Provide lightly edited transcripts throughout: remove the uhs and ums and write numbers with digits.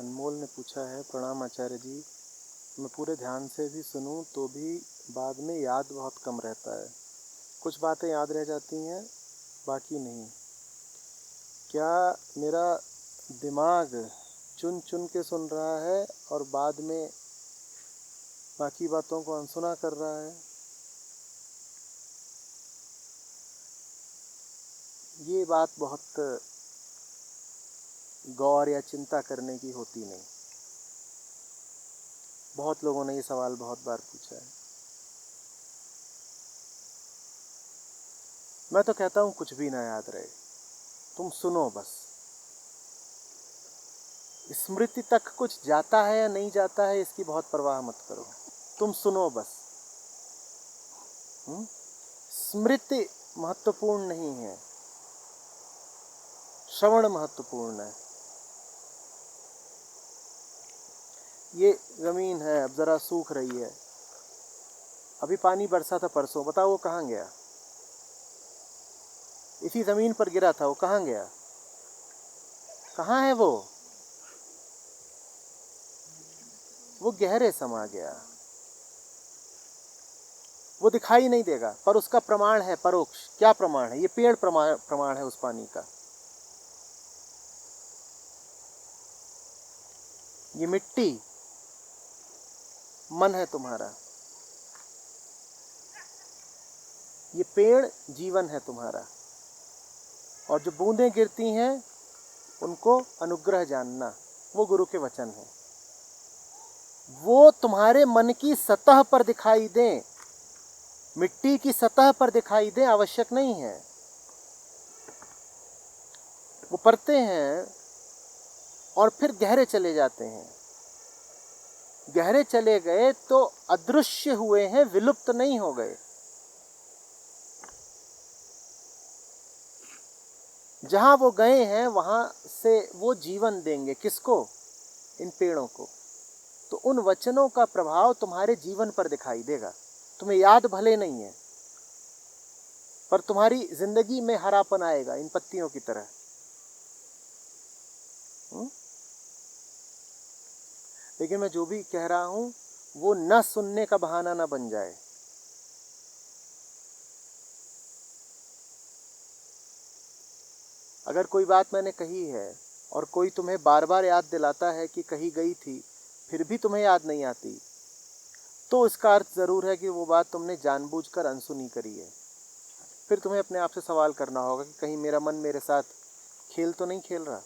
अनमोल ने पूछा है, प्रणाम आचार्य जी, मैं पूरे ध्यान से भी सुनूं तो भी बाद में याद बहुत कम रहता है। कुछ बातें याद रह जाती हैं, बाकी नहीं। क्या मेरा दिमाग चुन चुन के सुन रहा है और बाद में बाकी बातों को अनसुना कर रहा है? ये बात बहुत गौर या चिंता करने की होती नहीं। बहुत लोगों ने ये सवाल बहुत बार पूछा है। मैं तो कहता हूँ कुछ भी ना याद रहे, तुम सुनो बस। स्मृति तक कुछ जाता है या नहीं जाता है इसकी बहुत परवाह मत करो, तुम सुनो बस। स्मृति महत्वपूर्ण नहीं है, श्रवण महत्वपूर्ण है। ये जमीन है, अब जरा सूख रही है। अभी पानी बरसा था परसों, बताओ वो कहाँ गया? इसी जमीन पर गिरा था, वो कहाँ गया? कहाँ है वो? वो गहरे समा गया, वो दिखाई नहीं देगा, पर उसका प्रमाण है परोक्ष। क्या प्रमाण है? ये पेड़ प्रमाण है उस पानी का। ये मिट्टी मन है तुम्हारा, ये पेड़ जीवन है तुम्हारा। और जो बूंदें गिरती हैं उनको अनुग्रह जानना, वो गुरु के वचन है। वो तुम्हारे मन की सतह पर दिखाई दें, मिट्टी की सतह पर दिखाई दें आवश्यक नहीं है। वो पड़ते हैं और फिर गहरे चले जाते हैं। गहरे चले गए तो अदृश्य हुए हैं, विलुप्त नहीं हो गए। जहां वो गए हैं वहां से वो जीवन देंगे। किसको? इन पेड़ों को। तो उन वचनों का प्रभाव तुम्हारे जीवन पर दिखाई देगा। तुम्हें याद भले नहीं है, पर तुम्हारी जिंदगी में हरापन आएगा इन पत्तियों की तरह। लेकिन मैं जो भी कह रहा हूं वो न सुनने का बहाना न बन जाए। अगर कोई बात मैंने कही है और कोई तुम्हें बार बार याद दिलाता है कि कही गई थी, फिर भी तुम्हें याद नहीं आती, तो इसका अर्थ जरूर है कि वो बात तुमने जानबूझकर अनसुनी करी है। फिर तुम्हें अपने आप से सवाल करना होगा कि कहीं मेरा मन मेरे साथ खेल तो नहीं खेल रहा।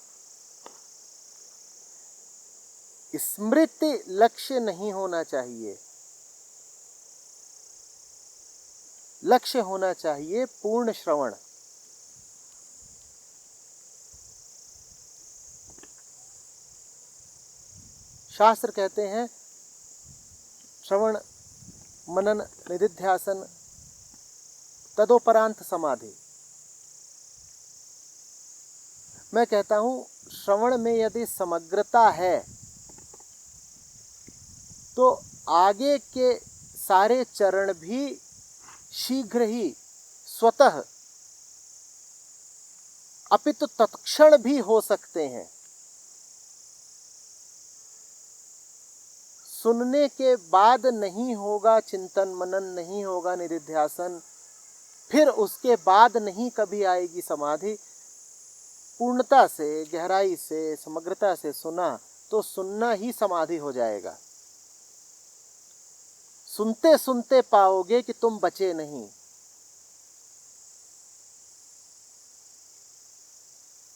स्मृति लक्ष्य नहीं होना चाहिए, लक्ष्य होना चाहिए पूर्ण श्रवण। शास्त्र कहते हैं श्रवण मनन निधिध्यासन तदोपरांत समाधि। मैं कहता हूं श्रवण में यदि समग्रता है तो आगे के सारे चरण भी शीघ्र ही स्वतः अपितु तत्क्षण भी हो सकते हैं। सुनने के बाद नहीं होगा चिंतन मनन, नहीं होगा निधिध्यासन, फिर उसके बाद नहीं कभी आएगी समाधि। पूर्णता से, गहराई से, समग्रता से सुना तो सुनना ही समाधि हो जाएगा। सुनते सुनते पाओगे कि तुम बचे नहीं।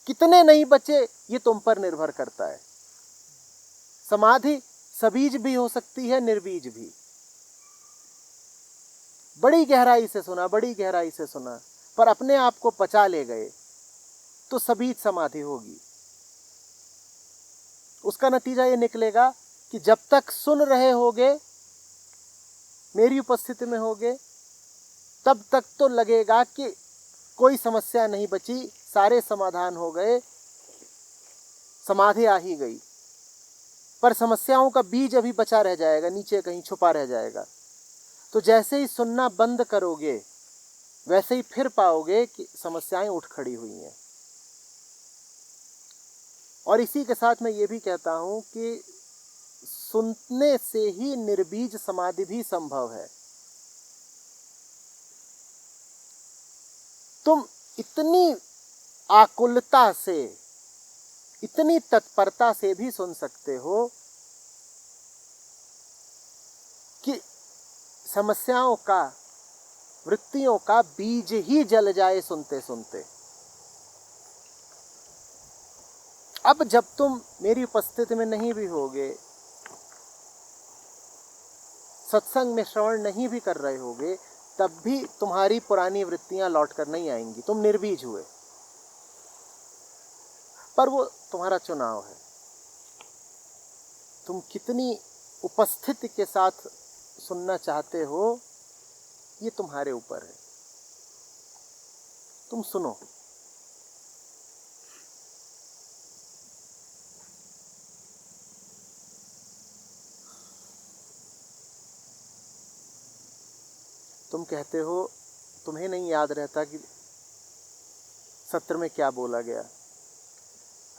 कितने नहीं बचे ये तुम पर निर्भर करता है। समाधि सबीज भी हो सकती है, निर्बीज भी। बड़ी गहराई से सुना, बड़ी गहराई से सुना, पर अपने आप को पचा ले गए तो सबीज समाधि होगी। उसका नतीजा ये निकलेगा कि जब तक सुन रहे होगे, मेरी उपस्थिति में होगे, तब तक तो लगेगा कि कोई समस्या नहीं बची, सारे समाधान हो गए, समाधि आ ही गई। पर समस्याओं का बीज अभी बचा रह जाएगा, नीचे कहीं छुपा रह जाएगा। तो जैसे ही सुनना बंद करोगे वैसे ही फिर पाओगे कि समस्याएं उठ खड़ी हुई हैं। और इसी के साथ मैं ये भी कहता हूं कि सुनने से ही निर्बीज समाधि भी संभव है। तुम इतनी आकुलता से, इतनी तत्परता से भी सुन सकते हो कि समस्याओं का, वृत्तियों का बीज ही जल जाए सुनते सुनते। अब जब तुम मेरी उपस्थिति में नहीं भी होगे, सत्संग में श्रवण नहीं भी कर रहे होगे, तब भी तुम्हारी पुरानी वृत्तियां लौट कर नहीं आएंगी। तुम निर्बीज हुए, पर वो तुम्हारा चुनाव है। तुम कितनी उपस्थिति के साथ सुनना चाहते हो, ये तुम्हारे ऊपर है। तुम सुनो। तुम कहते हो तुम्हें नहीं याद रहता कि सत्र में क्या बोला गया।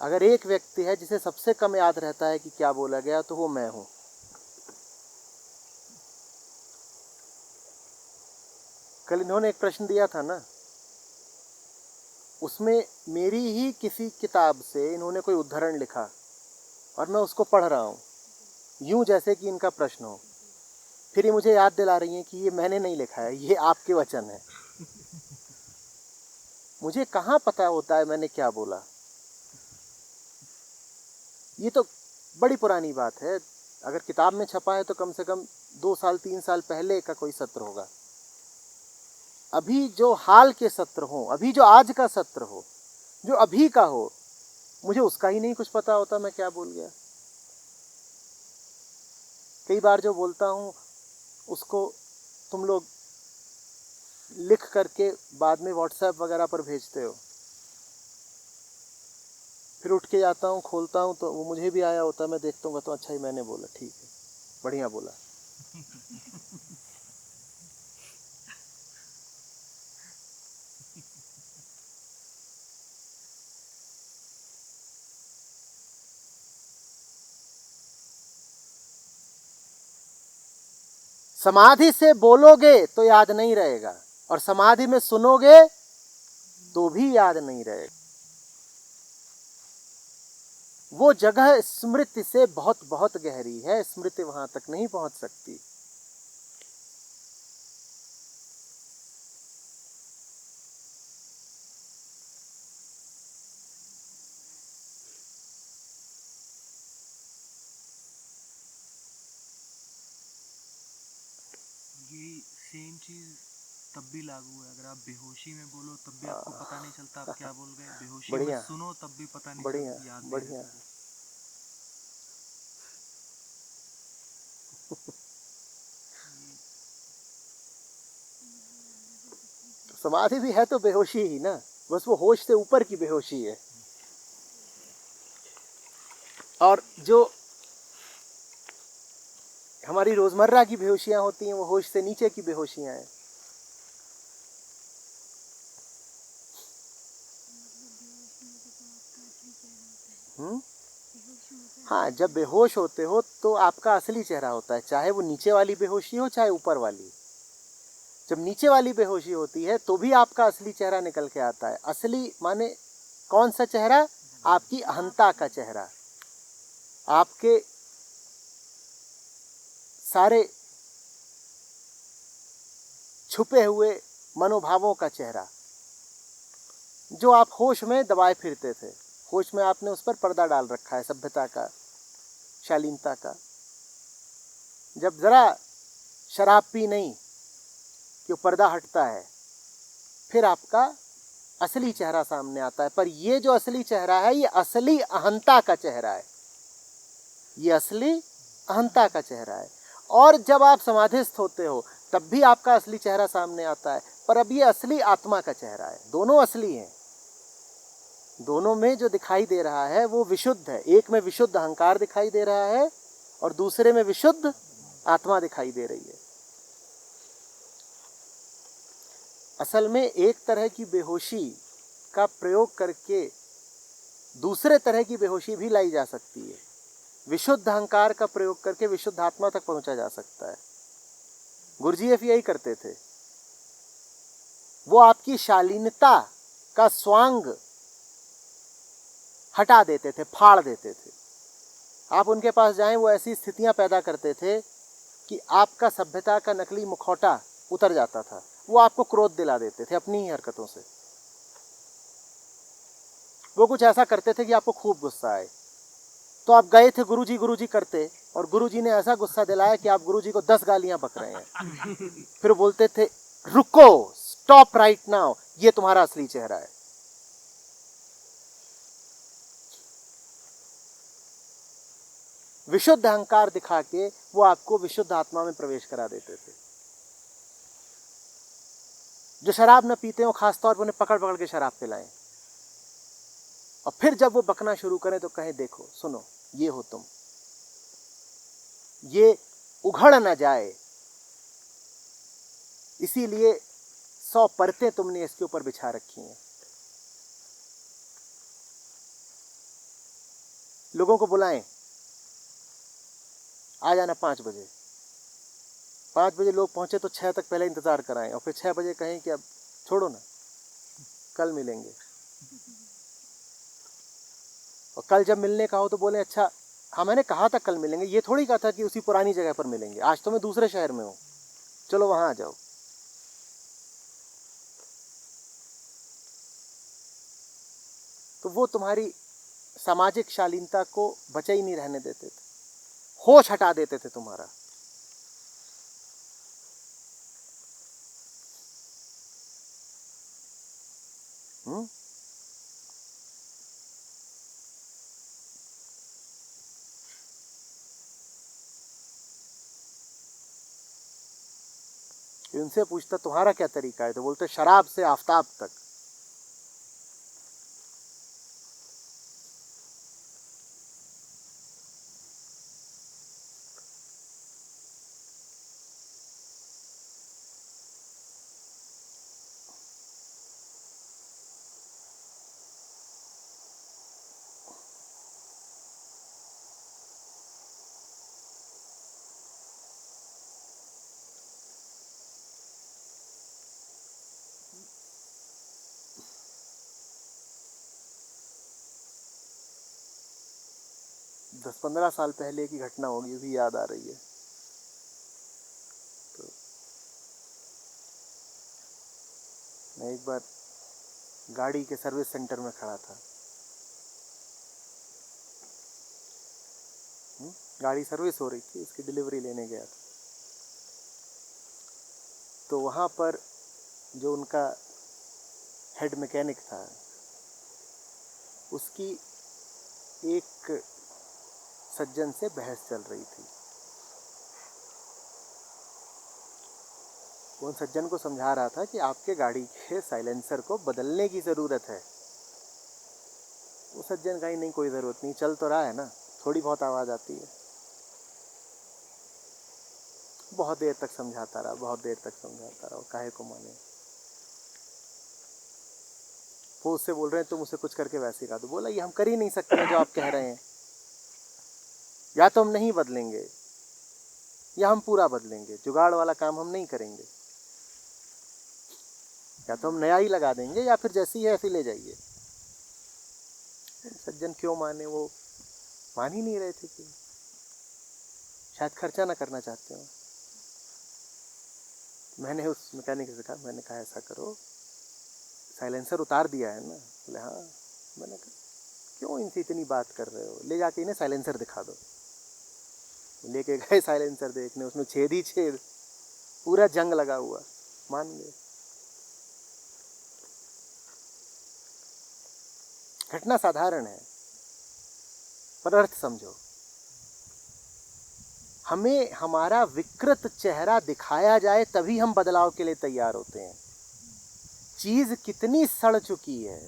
अगर एक व्यक्ति है जिसे सबसे कम याद रहता है कि क्या बोला गया, तो वो मैं हूं। कल इन्होंने एक प्रश्न दिया था ना, उसमें मेरी ही किसी किताब से इन्होंने कोई उद्धरण लिखा और मैं उसको पढ़ रहा हूं, यूं जैसे कि इनका प्रश्न हो। फिर ये मुझे याद दिला रही हैं कि ये मैंने नहीं लिखा है, ये आपके वचन है। मुझे कहाँ पता होता है मैंने क्या बोला। ये तो बड़ी पुरानी बात है। अगर किताब में छपा है तो कम से कम 2 साल 3 साल पहले का कोई सत्र होगा। अभी जो हाल के सत्र हो, अभी जो आज का सत्र हो, जो अभी का हो, मुझे उसका ही नहीं कुछ पता होता मैं क्या बोल गया। कई बार जो बोलता हूँ उसको तुम लोग लिख करके बाद में व्हाट्सएप वगैरह पर भेजते हो। फिर उठ के जाता हूँ, खोलता हूँ तो वो मुझे भी आया होता है। मैं देखता हूँ तो अच्छा ही मैंने बोला, ठीक है, बढ़िया बोला। समाधि से बोलोगे तो याद नहीं रहेगा, और समाधि में सुनोगे तो भी याद नहीं रहेगा। वो जगह स्मृति से बहुत बहुत गहरी है, स्मृति वहां तक नहीं पहुंच सकती। ये सेम चीज तब भी लागू है। अगर आप बेहोशी में बोलो तब भी आपको पता नहीं चलता आप क्या बोल गए, बेहोशी में सुनो तब भी पता नहीं बढ़िया चलता, याद नहीं बढ़िया। रहता। समाधि भी है तो बेहोशी ही ना, बस वो होश से ऊपर की बेहोशी है। और जो हमारी रोजमर्रा की बेहोशियां होती हैं वो होश से नीचे की बेहोशियां हैं। हाँ, जब बेहोश होते हो तो आपका असली चेहरा होता है, चाहे वो नीचे वाली बेहोशी हो चाहे ऊपर वाली। जब नीचे वाली बेहोशी होती है तो भी आपका असली चेहरा निकल के आता है। असली माने कौन सा चेहरा? आपकी अहंता का चेहरा, आपके सारे छुपे हुए मनोभावों का चेहरा, जो आप होश में दबाए फिरते थे। होश में आपने उस पर पर्दा डाल रखा है, सभ्यता का, शालीनता का। जब जरा शराब पी नहीं कि पर्दा हटता है, फिर आपका असली चेहरा सामने आता है। पर ये जो असली चेहरा है, ये असली अहंता का चेहरा है, ये असली अहंता का चेहरा है। और जब आप समाधिस्थ होते हो तब भी आपका असली चेहरा सामने आता है, पर अब ये असली आत्मा का चेहरा है। दोनों असली हैं, दोनों में जो दिखाई दे रहा है वो विशुद्ध है। एक में विशुद्ध अहंकार दिखाई दे रहा है और दूसरे में विशुद्ध आत्मा दिखाई दे रही है। असल में एक तरह की बेहोशी का प्रयोग करके दूसरे तरह की बेहोशी भी लाई जा सकती है। विशुद्ध अहंकार का प्रयोग करके विशुद्ध आत्मा तक पहुंचा जा सकता है। गुरुजीएफ यही करते थे। वो आपकी शालीनता का स्वांग हटा देते थे, फाड़ देते थे। आप उनके पास जाएं, वो ऐसी स्थितियां पैदा करते थे कि आपका सभ्यता का नकली मुखौटा उतर जाता था। वो आपको क्रोध दिला देते थे अपनी ही हरकतों से। वो कुछ ऐसा करते थे कि आपको खूब गुस्सा आए। तो आप गए थे गुरुजी करते, और गुरुजी ने ऐसा गुस्सा दिलाया कि आप गुरुजी को 10 गालियां बक रहे हैं। फिर बोलते थे, रुको, स्टॉप राइट नाउ, ये तुम्हारा असली चेहरा है। विशुद्ध अहंकार दिखा के वो आपको विशुद्ध आत्मा में प्रवेश करा देते थे। जो शराब न पीते हो, खासतौर पर उन्हें पकड़ पकड़ के शराब पिलाएं, और फिर जब वो बकना शुरू करें तो कहें, देखो सुनो, ये हो तुम, ये उघड़ न जाए, इसीलिए 100 परतें तुमने इसके ऊपर बिछा रखी हैं। लोगों को बुलाएं, आ जाना 5 बजे। 5 बजे लोग पहुंचे तो 6 तक पहले इंतजार कराएं, और फिर 6 बजे कहें कि अब छोड़ो ना, कल मिलेंगे। और कल जब मिलने का हो तो बोले, अच्छा हाँ मैंने कहा था कल मिलेंगे, ये थोड़ी कहा था कि उसी पुरानी जगह पर मिलेंगे, आज तो मैं दूसरे शहर में हूं, चलो वहां आ जाओ। तो वो तुम्हारी सामाजिक शालीनता को बचा ही नहीं रहने देते थे, होश हटा देते थे तुम्हारा। उनसे पूछता तुम्हारा क्या तरीका है, तो बोलते शराब से आफताब तक। दस 15 साल पहले की घटना होगी, भी याद आ रही है। तो मैं एक बार गाड़ी के सर्विस सेंटर में खड़ा था। गाड़ी सर्विस हो रही थी, उसकी डिलीवरी लेने गया था। तो वहाँ पर जो उनका हेड मैकेनिक था, उसकी एक सज्जन से बहस चल रही थी। वो उन सज्जन को समझा रहा था कि आपके गाड़ी के साइलेंसर को बदलने की ज़रूरत है। वो सज्जन कहीं नहीं, कोई ज़रूरत नहीं, चल तो रहा है ना, थोड़ी बहुत आवाज़ आती है। बहुत देर तक समझाता रहा, बहुत देर तक समझाता रहा, काहे को माने। वो उससे बोल रहे हैं तुम उसे कुछ करके वैसे का। तो बोला ये हम कर ही नहीं सकते हैं जो आप कह रहे हैं, या तो हम नहीं बदलेंगे या हम पूरा बदलेंगे, जुगाड़ वाला काम हम नहीं करेंगे। या तो हम नया ही लगा देंगे या फिर जैसी है ऐसी ले जाइए। सज्जन क्यों माने, वो मान ही नहीं रहे थे कि शायद खर्चा ना करना चाहते हो। मैंने उस मैकेनिक से कहा, मैंने कहा ऐसा करो, साइलेंसर उतार दिया है ना? बोले हाँ। मैंने कहा क्यों इनसे इतनी बात कर रहे हो, ले जाके इन्हें साइलेंसर दिखा दो। लेके गए साइलेंसर देखने, उसमें छेद ही छेद, पूरा जंग लगा हुआ। मान गए। घटना साधारण है, पर अर्थ समझो। हमें हमारा विकृत चेहरा दिखाया जाए तभी हम बदलाव के लिए तैयार होते हैं। चीज कितनी सड़ चुकी है,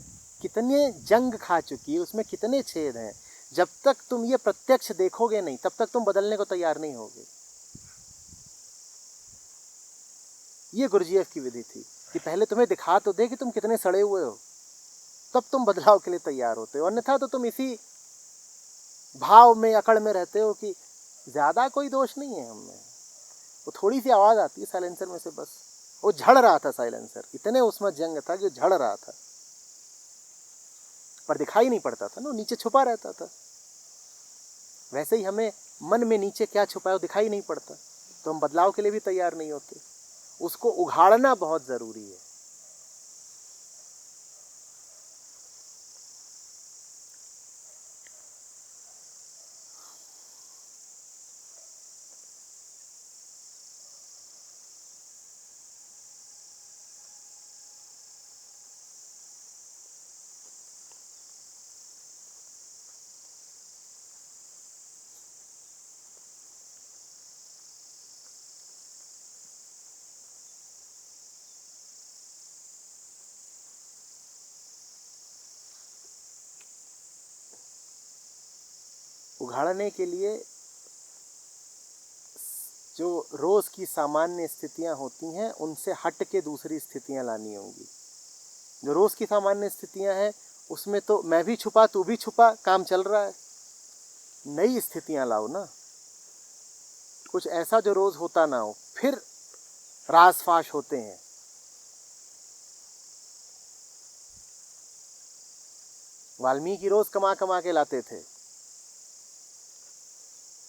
कितने जंग खा चुकी है, उसमें कितने छेद हैं, जब तक तुम ये प्रत्यक्ष देखोगे नहीं तब तक तुम बदलने को तैयार नहीं होगे। ये गुरुजीएफ की विधि थी कि पहले तुम्हें दिखा तो दे कि तुम कितने सड़े हुए हो, तब तुम बदलाव के लिए तैयार होते हो, अन्यथा तो तुम इसी भाव में अकड़ में रहते हो कि ज्यादा कोई दोष नहीं है हमें, वो थोड़ी सी आवाज आती है साइलेंसर में से बस। वो झड़ रहा था साइलेंसर, इतने उसमें जंग था कि झड़ रहा था, पर दिखाई नहीं पड़ता था ना, नीचे छुपा रहता था। वैसे ही हमें मन में नीचे क्या छुपा है वो दिखाई नहीं पड़ता, तो हम बदलाव के लिए भी तैयार नहीं होते। उसको उघाड़ना बहुत जरूरी है। उघाड़ने के लिए जो रोज की सामान्य स्थितियां होती हैं उनसे हट के दूसरी स्थितियां लानी होंगी। जो रोज की सामान्य स्थितियां हैं उसमें तो मैं भी छुपा तू भी छुपा, काम चल रहा है। नई स्थितियां लाओ ना, कुछ ऐसा जो रोज होता ना हो, फिर रास फाश होते हैं। वाल्मीकि रोज कमा कमा के लाते थे,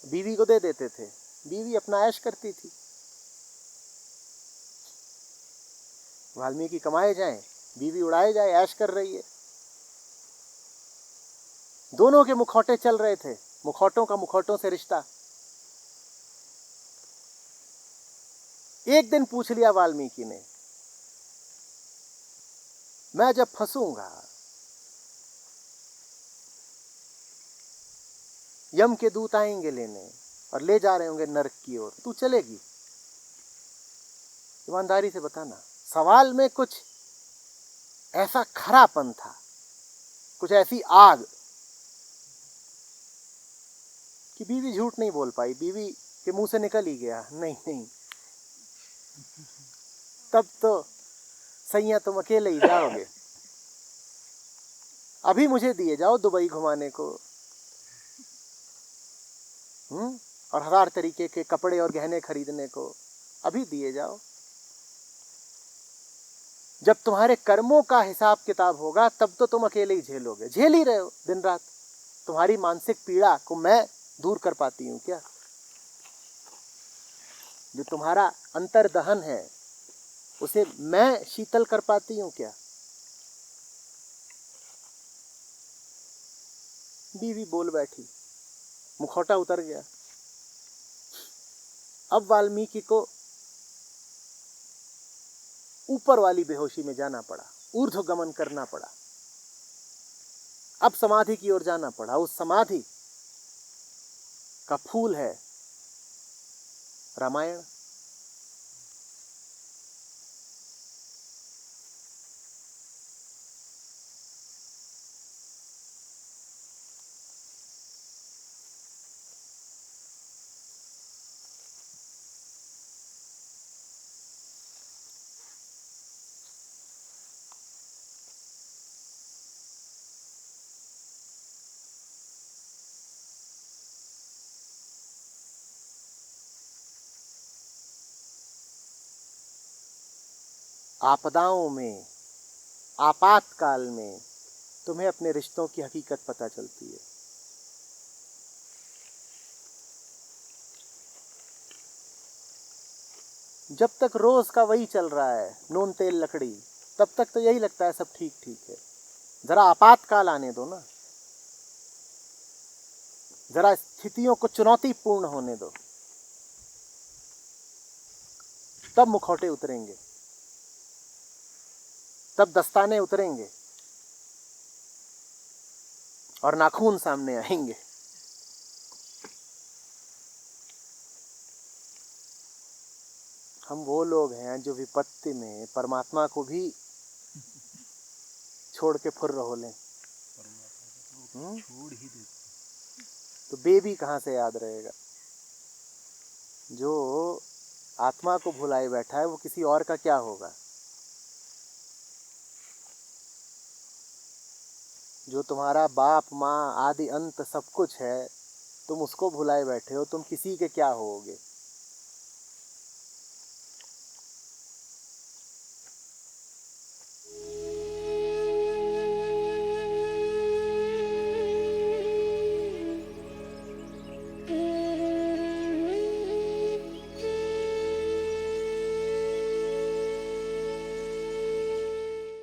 बीवी को दे देते थे, बीवी अपना ऐश करती थी। वाल्मीकि कमाए जाएं, बीवी उड़ाए जाए, ऐश कर रही है। दोनों के मुखौटे चल रहे थे, मुखौटों का मुखौटों से रिश्ता। एक दिन पूछ लिया वाल्मीकि ने, मैं जब फंसूंगा, यम के दूत आएंगे लेने और ले जा रहे होंगे नरक की ओर, तू चलेगी? ईमानदारी से बताना। सवाल में कुछ ऐसा खरापन था, कुछ ऐसी आग कि बीवी झूठ नहीं बोल पाई। बीवी के मुंह से निकल ही गया, नहीं नहीं, तब तो सैया तुम अकेले ही जाओगे, अभी मुझे दिए जाओ दुबई घुमाने को, और 1000 तरीके के कपड़े और गहने खरीदने को, अभी दिए जाओ। जब तुम्हारे कर्मों का हिसाब किताब होगा तब तो तुम अकेले ही झेलोगे, झेल ही रहे हो दिन रात। तुम्हारी मानसिक पीड़ा को मैं दूर कर पाती हूँ क्या? जो तुम्हारा अंतर्दहन है उसे मैं शीतल कर पाती हूँ क्या? बीवी बोल बैठी, मुखौटा उतर गया। अब वाल्मीकि को ऊपर वाली बेहोशी में जाना पड़ा, ऊर्ध्व गमन करना पड़ा। अब समाधि की ओर जाना पड़ा। उस समाधि का फूल है रामायण। आपदाओं में, आपातकाल में तुम्हें अपने रिश्तों की हकीकत पता चलती है। जब तक रोज का वही चल रहा है, नून तेल लकड़ी, तब तक तो यही लगता है सब ठीक ठीक है। जरा आपातकाल आने दो ना, जरा स्थितियों को चुनौतीपूर्ण होने दो, तब मुखौटे उतरेंगे, तब दस्ताने उतरेंगे और नाखून सामने आएंगे। हम वो लोग हैं जो विपत्ति में परमात्मा को भी छोड़ के फुर्र हो लें। छोड़ ही देते तो बेबी कहाँ से याद रहेगा? जो आत्मा को भुलाए बैठा है वो किसी और का क्या होगा? जो तुम्हारा बाप माँ आदि अंत सब कुछ है, तुम उसको भुलाए बैठे हो, तुम किसी के क्या होगे।